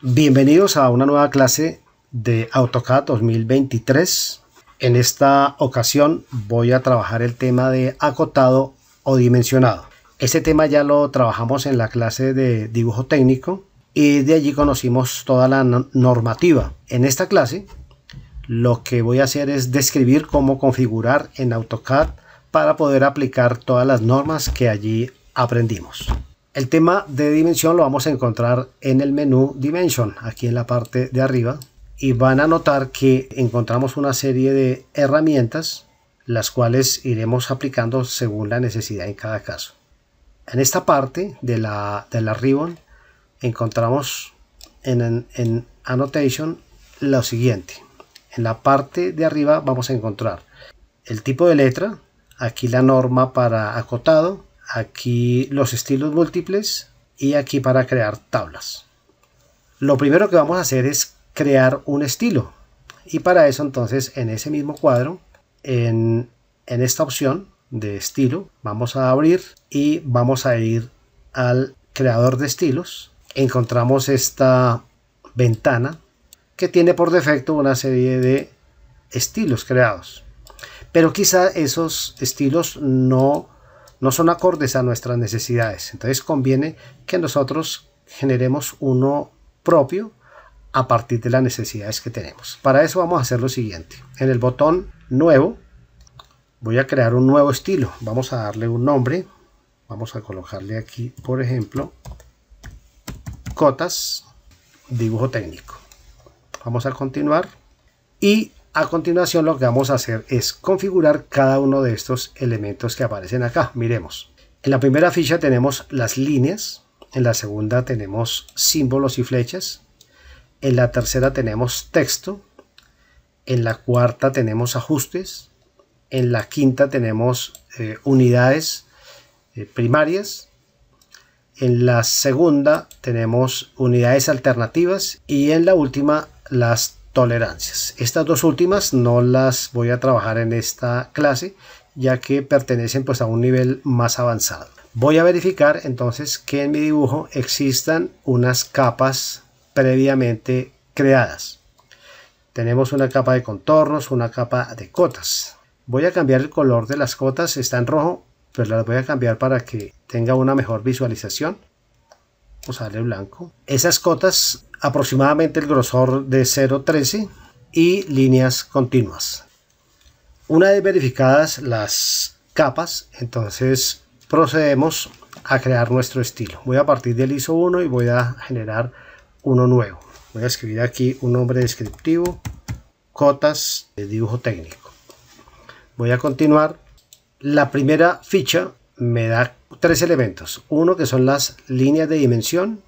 Bienvenidos a una nueva clase de AutoCAD 2023. En esta ocasión voy a trabajar el tema de acotado o dimensionado. Este tema ya lo trabajamos en la clase de dibujo técnico y de allí conocimos toda la normativa. En esta clase lo que voy a hacer es describir cómo configurar en AutoCAD para poder aplicar todas las normas que allí aprendimos. El tema de dimensión lo vamos a encontrar en el menú Dimension, aquí en la parte de arriba, y van a notar que encontramos una serie de herramientas, las cuales iremos aplicando según la necesidad en cada caso. En esta parte de la ribbon encontramos en Annotation lo siguiente. En la parte de arriba vamos a encontrar el tipo de letra, aquí la norma para acotado, aquí los estilos múltiples y aquí para crear tablas. Lo primero que vamos a hacer es crear un estilo, y para eso entonces en ese mismo cuadro, en esta opción de estilo, vamos a abrir y vamos a ir al creador de estilos. Encontramos esta ventana que tiene por defecto una serie de estilos creados, pero quizá esos estilos no son acordes a nuestras necesidades. Entonces conviene que nosotros generemos uno propio a partir de las necesidades que tenemos. Para eso vamos a hacer lo siguiente. En el botón nuevo voy a crear un nuevo estilo. Vamos a darle un nombre. Vamos a colocarle aquí, por ejemplo, cotas dibujo técnico. Vamos a continuar y a continuación lo que vamos a hacer es configurar cada uno de estos elementos que aparecen acá. Miremos. En la primera ficha tenemos las líneas, en la segunda tenemos símbolos y flechas, en la tercera tenemos texto, en la cuarta tenemos ajustes, en la quinta tenemos unidades primarias, en la segunda tenemos unidades alternativas y en la última las tolerancias. Estas dos últimas no las voy a trabajar en esta clase, ya que pertenecen pues a un nivel más avanzado. Voy a verificar entonces que en mi dibujo existan unas capas previamente creadas. Tenemos una capa de contornos, una capa de cotas. Voy a cambiar el color de las cotas, está en rojo, pero las voy a cambiar para que tenga una mejor visualización. Vamos a darle blanco. Esas cotas aproximadamente el grosor de 0,13 y líneas continuas. Una vez verificadas las capas, entonces procedemos a crear nuestro estilo. Voy a partir del ISO 1 y voy a generar uno nuevo. Voy a escribir aquí un nombre descriptivo, cotas de dibujo técnico. Voy a continuar. La primera ficha me da tres elementos. Uno que son las líneas de dimensión,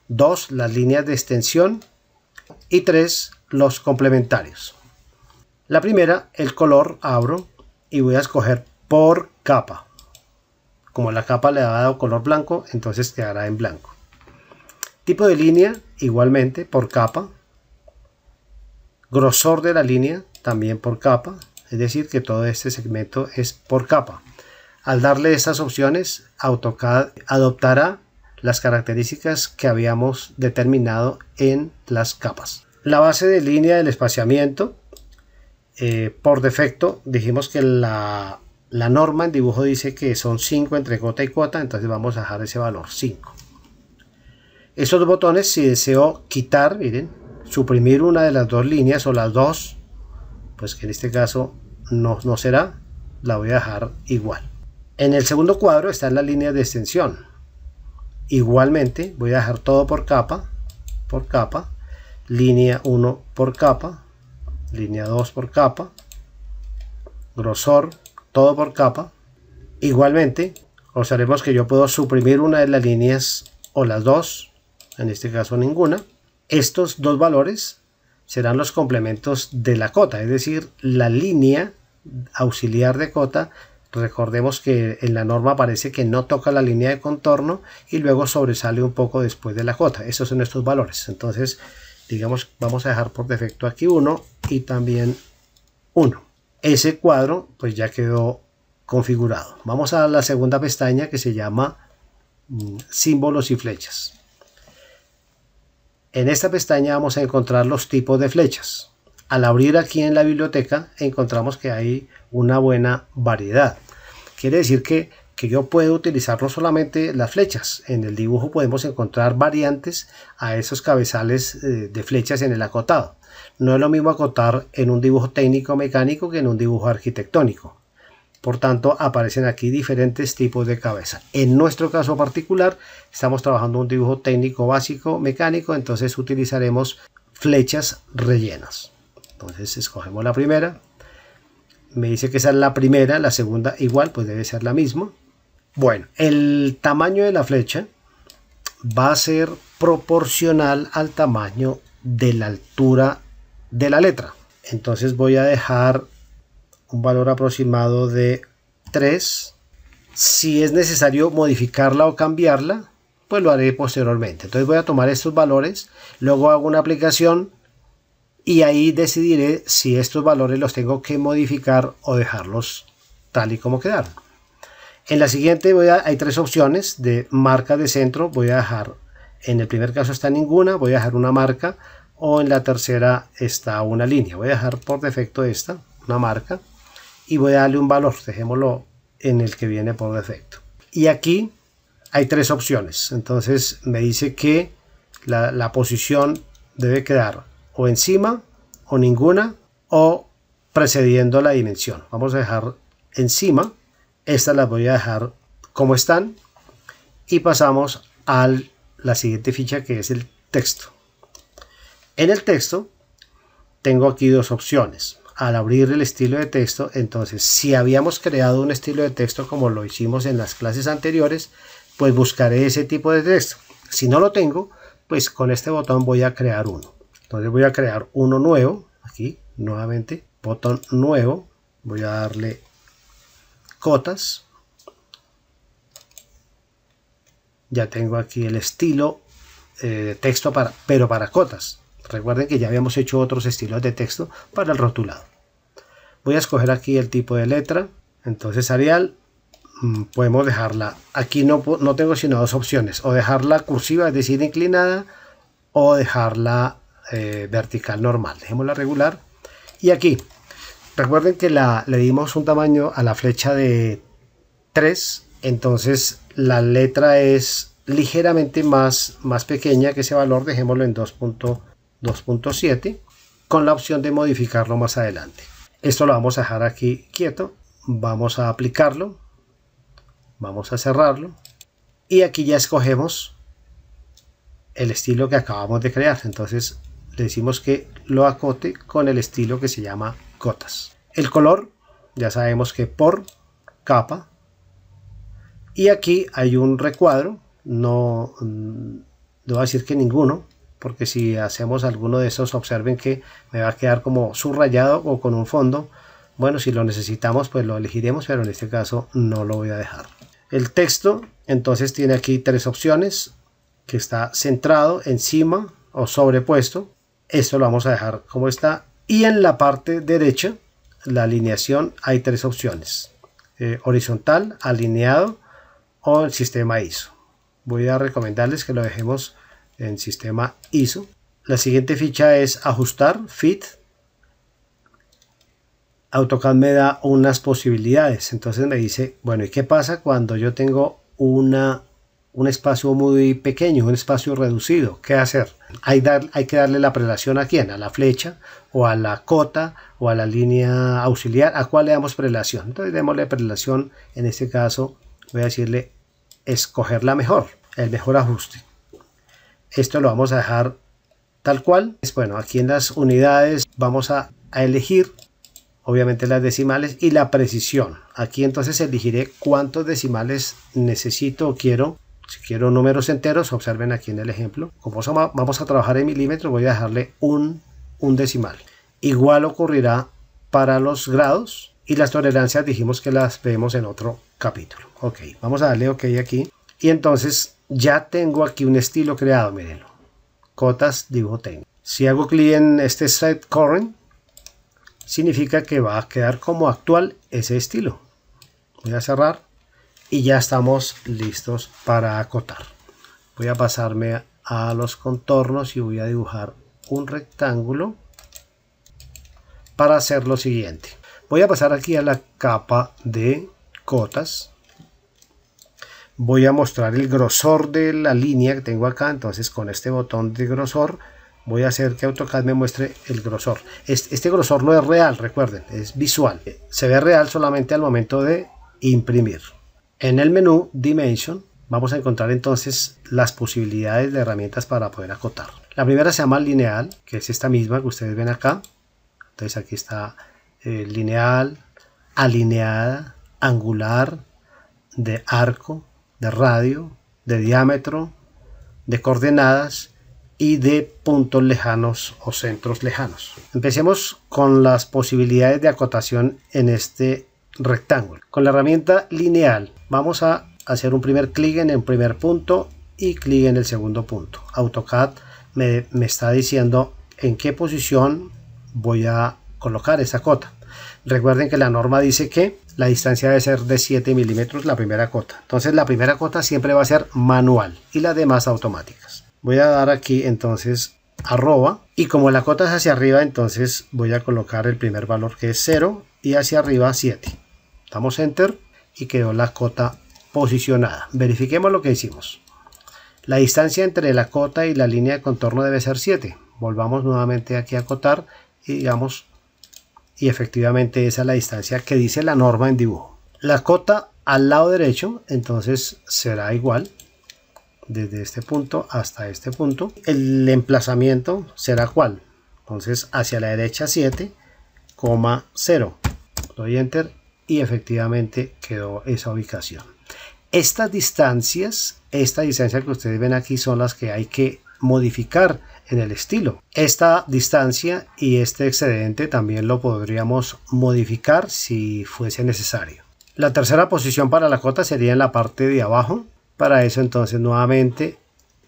dos las líneas de extensión y tres los complementarios. La primera, el color, abro y voy a escoger por capa. Como la capa le ha dado color blanco, entonces quedará en blanco. Tipo de línea, igualmente por capa. Grosor de la línea, también por capa. Es decir, que todo este segmento es por capa. Al darle estas opciones, AutoCAD adoptará las características que habíamos determinado en las capas. La base de línea del espaciamiento, por defecto dijimos que la norma en dibujo dice que son 5 entre cota y cota, entonces vamos a dejar ese valor 5. Estos dos botones, si deseo quitar, miren, suprimir una de las dos líneas o las dos, pues que en este caso no será, la voy a dejar igual. En el segundo cuadro están las líneas de extensión. Igualmente voy a dejar todo por capa, línea 1 por capa, línea 2 por capa, grosor, todo por capa. Igualmente observemos que yo puedo suprimir una de las líneas o las dos, en este caso ninguna. Estos dos valores serán los complementos de la cota, es decir, la línea auxiliar de cota. Recordemos que en la norma aparece que no toca la línea de contorno y luego sobresale un poco después de la cota. Esos son estos valores. Entonces, digamos, vamos a dejar por defecto aquí 1 y también 1. Ese cuadro pues ya quedó configurado. Vamos a la segunda pestaña que se llama símbolos y flechas. En esta pestaña vamos a encontrar los tipos de flechas. Al abrir aquí en la biblioteca encontramos que hay una buena variedad. Quiere decir que yo puedo utilizar no solamente las flechas. En el dibujo podemos encontrar variantes a esos cabezales de flechas en el acotado. No es lo mismo acotar en un dibujo técnico mecánico que en un dibujo arquitectónico. Por tanto, aparecen aquí diferentes tipos de cabeza. En nuestro caso particular, estamos trabajando un dibujo técnico básico mecánico, entonces utilizaremos flechas rellenas. Entonces escogemos la primera. Me dice que esa es la primera, la segunda igual, pues debe ser la misma. Bueno, el tamaño de la flecha va a ser proporcional al tamaño de la altura de la letra. Entonces voy a dejar un valor aproximado de 3. Si es necesario modificarla o cambiarla, pues lo haré posteriormente. Entonces voy a tomar estos valores, luego hago una aplicación y ahí decidiré si estos valores los tengo que modificar o dejarlos tal y como quedaron. En la siguiente hay 3 opciones de marca de centro. Voy a dejar, en el primer caso está ninguna, voy a dejar una marca, o en la tercera está una línea. Voy a dejar por defecto esta, una marca, y voy a darle un valor, dejémoslo en el que viene por defecto. Y aquí hay 3 opciones, entonces me dice que la posición debe quedar o encima, o ninguna, o precediendo la dimensión. Vamos a dejar encima, estas las voy a dejar como están, y pasamos a la siguiente ficha, que es el texto. En el texto tengo aquí 2 opciones. Al abrir el estilo de texto, entonces si habíamos creado un estilo de texto como lo hicimos en las clases anteriores, pues buscaré ese tipo de texto. Si no lo tengo, pues con este botón voy a crear uno. Entonces voy a crear uno nuevo, aquí nuevamente, botón nuevo, voy a darle cotas. Ya tengo aquí el estilo de texto pero para cotas. Recuerden que ya habíamos hecho otros estilos de texto para el rotulado. Voy a escoger aquí el tipo de letra. Entonces Arial, podemos dejarla. Aquí no tengo sino 2 opciones. O dejarla cursiva, es decir, inclinada, o dejarla vertical normal. Dejémosla regular. Y aquí, recuerden que le dimos un tamaño a la flecha de 3. Entonces la letra es ligeramente más pequeña que ese valor. Dejémoslo en 2.7 con la opción de modificarlo más adelante. Esto lo vamos a dejar aquí quieto. Vamos a aplicarlo. Vamos a cerrarlo. Y aquí ya escogemos el estilo que acabamos de crear. Entonces le decimos que lo acote con el estilo que se llama cotas. El color, ya sabemos que por capa. Y aquí hay un recuadro. No voy a decir que ninguno, porque si hacemos alguno de esos, observen que me va a quedar como subrayado o con un fondo. Bueno, si lo necesitamos, pues lo elegiremos, pero en este caso no lo voy a dejar. El texto, entonces, tiene aquí 3 opciones, que está centrado, encima o sobrepuesto. Esto lo vamos a dejar como está. Y en la parte derecha, la alineación, hay 3 opciones. Horizontal, alineado o el sistema ISO. Voy a recomendarles que lo dejemos en sistema ISO. La siguiente ficha es ajustar, fit. AutoCAD me da unas posibilidades. Entonces me dice, bueno, ¿y qué pasa cuando yo tengo un espacio muy pequeño, un espacio reducido? ¿Qué hacer? Hay que darle la prelación ¿a quién? A la flecha, o a la cota, o a la línea auxiliar. ¿A cuál le damos prelación? Entonces démosle prelación. En este caso voy a decirle escoger la mejor, el mejor ajuste. Esto lo vamos a dejar tal cual. Bueno, aquí en las unidades vamos a elegir obviamente las decimales y la precisión. Aquí entonces elegiré cuántos decimales necesito o quiero. Si quiero números enteros, observen aquí en el ejemplo. Como vamos a trabajar en milímetros, voy a dejarle un decimal. Igual ocurrirá para los grados, y las tolerancias dijimos que las vemos en otro capítulo. Ok, vamos a darle ok aquí. Y entonces ya tengo aquí un estilo creado, mírenlo. Cotas, dibujo técnico. Si hago clic en este Set Current, significa que va a quedar como actual ese estilo. Voy a cerrar y ya estamos listos para acotar. Voy a pasarme a los contornos y voy a dibujar un rectángulo para hacer lo siguiente. Voy a pasar aquí a la capa de cotas. Voy a mostrar el grosor de la línea que tengo acá. Entonces con este botón de grosor voy a hacer que AutoCAD me muestre el grosor. Este grosor no es real, recuerden, es visual. Se ve real solamente al momento de imprimir. En el menú Dimension vamos a encontrar entonces las posibilidades de herramientas para poder acotar. La primera se llama lineal, que es esta misma que ustedes ven acá. Entonces aquí está lineal, alineada, angular, de arco, de radio, de diámetro, de coordenadas y de puntos lejanos o centros lejanos. Empecemos con las posibilidades de acotación en este rectángulo. Con la herramienta lineal vamos a hacer un primer clic en el primer punto y clic en el segundo punto. AutoCAD me está diciendo en qué posición voy a colocar esa cota. Recuerden que la norma dice que la distancia debe ser de 7 milímetros la primera cota. Entonces la primera cota siempre va a ser manual y las demás automáticas. Voy a dar aquí entonces arroba y como la cota es hacia arriba, entonces voy a colocar el primer valor que es 0 y hacia arriba 7. Damos enter y quedó la cota posicionada. Verifiquemos lo que hicimos. La distancia entre la cota y la línea de contorno debe ser 7. Volvamos nuevamente aquí a acotar y digamos, y efectivamente esa es la distancia que dice la norma en dibujo. La cota al lado derecho entonces será igual desde este punto hasta este punto. El emplazamiento será ¿cuál? Entonces hacia la derecha 7,0. Doy enter y efectivamente quedó esa ubicación. Estas distancias, esta distancia que ustedes ven aquí son las que hay que modificar en el estilo. Esta distancia y este excedente también lo podríamos modificar si fuese necesario. La tercera posición para la cota sería en la parte de abajo. Para eso entonces nuevamente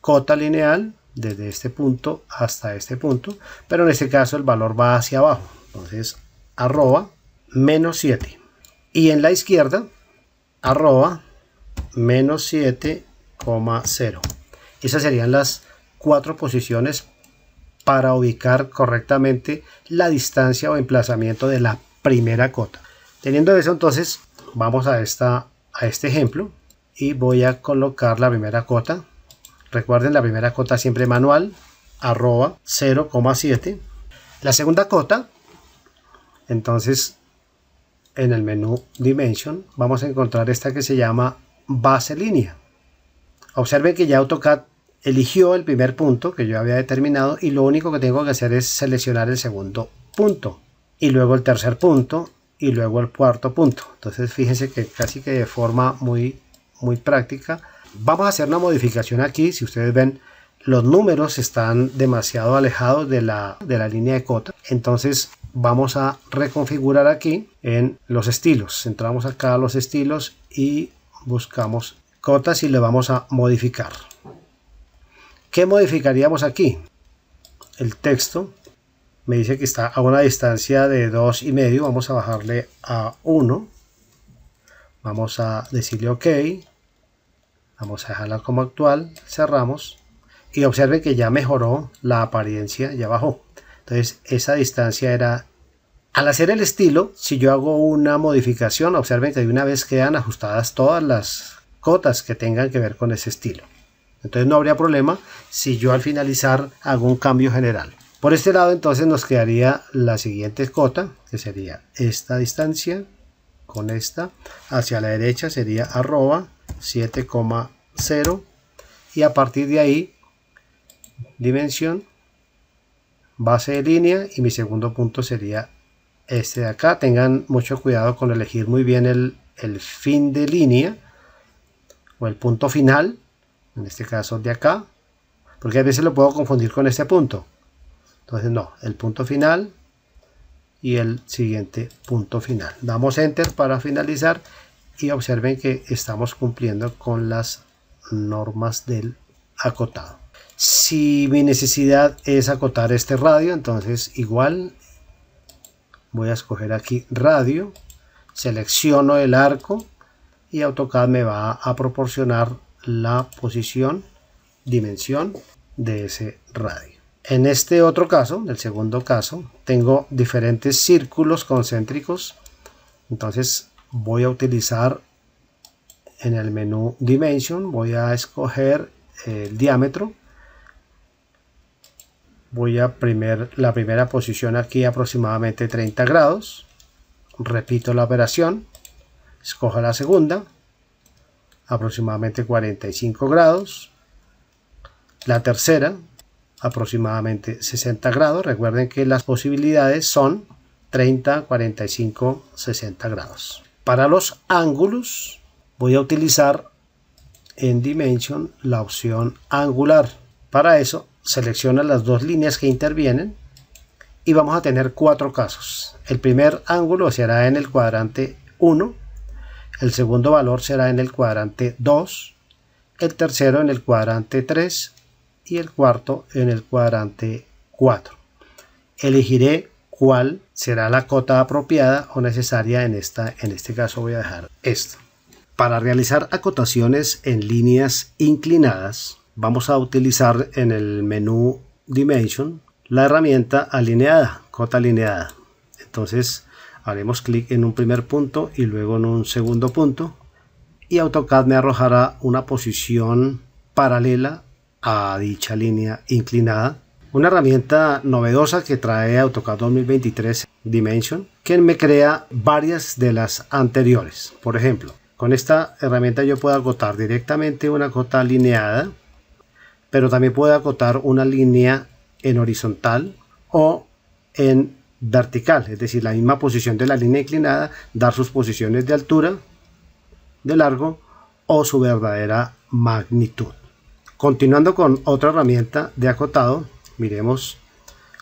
cota lineal desde este punto hasta este punto, pero en este caso el valor va hacia abajo. Entonces arroba menos 7 y en la izquierda arroba menos 7,0. Esas serían las 4 posiciones para ubicar correctamente la distancia o emplazamiento de la primera cota. Teniendo eso, entonces vamos a este ejemplo y voy a colocar la primera cota. Recuerden, la primera cota siempre manual, arroba 0,7. La segunda cota, entonces en el menú Dimension vamos a encontrar esta que se llama base línea. Observen que ya AutoCAD eligió el primer punto que yo había determinado y lo único que tengo que hacer es seleccionar el segundo punto y luego el tercer punto y luego el cuarto punto. Entonces fíjense que casi que de forma muy práctica vamos a hacer una modificación aquí. Si ustedes ven, los números están demasiado alejados de la línea de cota, entonces vamos a reconfigurar aquí en los estilos. Entramos acá a los estilos y buscamos cotas y le vamos a modificar. ¿Qué modificaríamos aquí? El texto me dice que está a una distancia de 2,5. Vamos a bajarle a 1. Vamos a decirle OK. Vamos a dejarla como actual. Cerramos. Y observen que ya mejoró la apariencia. Ya bajó. Entonces esa distancia era... Al hacer el estilo, si yo hago una modificación, observen que de una vez quedan ajustadas todas las cotas que tengan que ver con ese estilo. Entonces no habría problema si yo al finalizar hago un cambio general. Por este lado entonces nos quedaría la siguiente cota, que sería esta distancia con esta. Hacia la derecha sería arroba 7,0 y a partir de ahí dimensión, base de línea y mi segundo punto sería este de acá. Tengan mucho cuidado con elegir muy bien el fin de línea o el punto final. En este caso de acá, porque a veces lo puedo confundir con este punto. Entonces no, el punto final y el siguiente punto final. Damos enter para finalizar y observen que estamos cumpliendo con las normas del acotado. Si mi necesidad es acotar este radio, entonces igual voy a escoger aquí radio, selecciono el arco y AutoCAD me va a proporcionar la posición, dimensión de ese radio. En este otro caso, el segundo caso, tengo diferentes círculos concéntricos. Entonces voy a utilizar en el menú Dimension, voy a escoger el diámetro. Voy a la primera posición aquí aproximadamente 30 grados. Repito la operación. Escojo la segunda, aproximadamente 45 grados. La tercera, aproximadamente 60 grados. Recuerden que las posibilidades son 30, 45, 60 grados. Para los ángulos voy a utilizar en Dimension la opción angular. Para eso selecciona las dos líneas que intervienen y vamos a tener 4 casos. El primer ángulo será en el cuadrante 1, el segundo valor será en el cuadrante 2, el tercero en el cuadrante 3 y el cuarto en el cuadrante 4. Elegiré cuál será la cota apropiada o necesaria en este caso voy a dejar esto. Para realizar acotaciones en líneas inclinadas vamos a utilizar en el menú Dimension la herramienta alineada, cota alineada. Entonces haremos clic en un primer punto y luego en un segundo punto y AutoCAD me arrojará una posición paralela a dicha línea inclinada. Una herramienta novedosa que trae AutoCAD 2023 Dimension que me crea varias de las anteriores. Por ejemplo, con esta herramienta yo puedo acotar directamente una cota alineada, pero también puedo acotar una línea en horizontal o en vertical, es decir, la misma posición de la línea inclinada, dar sus posiciones de altura, de largo o su verdadera magnitud. Continuando con otra herramienta de acotado, miremos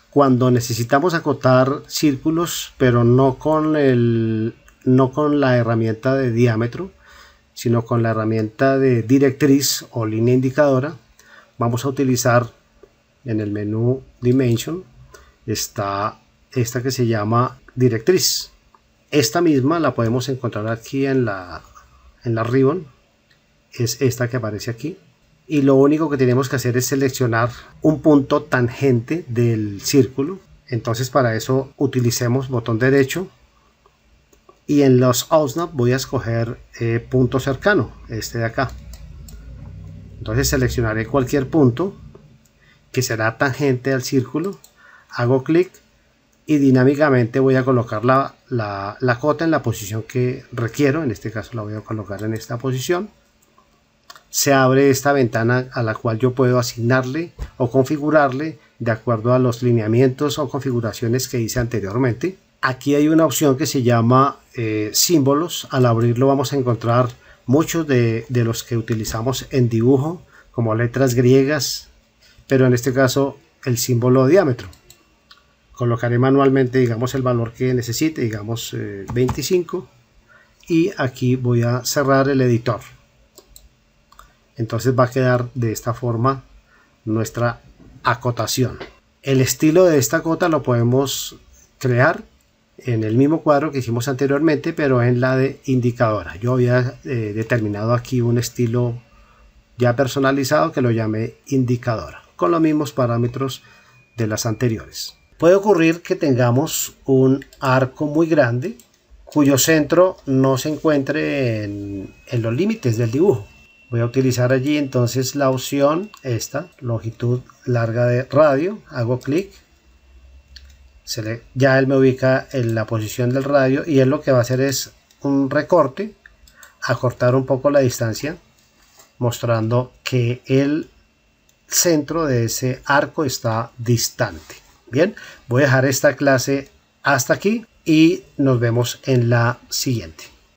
cuando necesitamos acotar círculos, pero no con la herramienta de diámetro, sino con la herramienta de directriz o línea indicadora. Vamos a utilizar en el menú Dimension está esta que se llama directriz. Esta misma la podemos encontrar aquí en la ribbon, es esta que aparece aquí, y lo único que tenemos que hacer es seleccionar un punto tangente del círculo. Entonces para eso utilicemos botón derecho y en los OSNAP voy a escoger punto cercano, este de acá. Entonces seleccionaré cualquier punto que será tangente al círculo, hago clic y dinámicamente voy a colocar la cota en la posición que requiero. En este caso la voy a colocar en esta posición. Se abre esta ventana a la cual yo puedo asignarle o configurarle de acuerdo a los lineamientos o configuraciones que hice anteriormente. Aquí hay una opción que se llama símbolos. Al abrirlo vamos a encontrar muchos de los que utilizamos en dibujo, como letras griegas, pero en este caso el símbolo diámetro. Colocaré manualmente, digamos, el valor que necesite, digamos 25, y aquí voy a cerrar el editor. Entonces va a quedar de esta forma nuestra acotación. El estilo de esta cota lo podemos crear en el mismo cuadro que hicimos anteriormente, pero en la de indicadora. Yo había determinado aquí un estilo ya personalizado que lo llamé indicadora, con los mismos parámetros de las anteriores. Puede ocurrir que tengamos un arco muy grande cuyo centro no se encuentre en los límites del dibujo. Voy a utilizar allí entonces la opción esta, longitud larga de radio, hago clic, ya él me ubica en la posición del radio y él lo que va a hacer es un recorte, acortar un poco la distancia, mostrando que el centro de ese arco está distante. Bien, voy a dejar esta clase hasta aquí y nos vemos en la siguiente.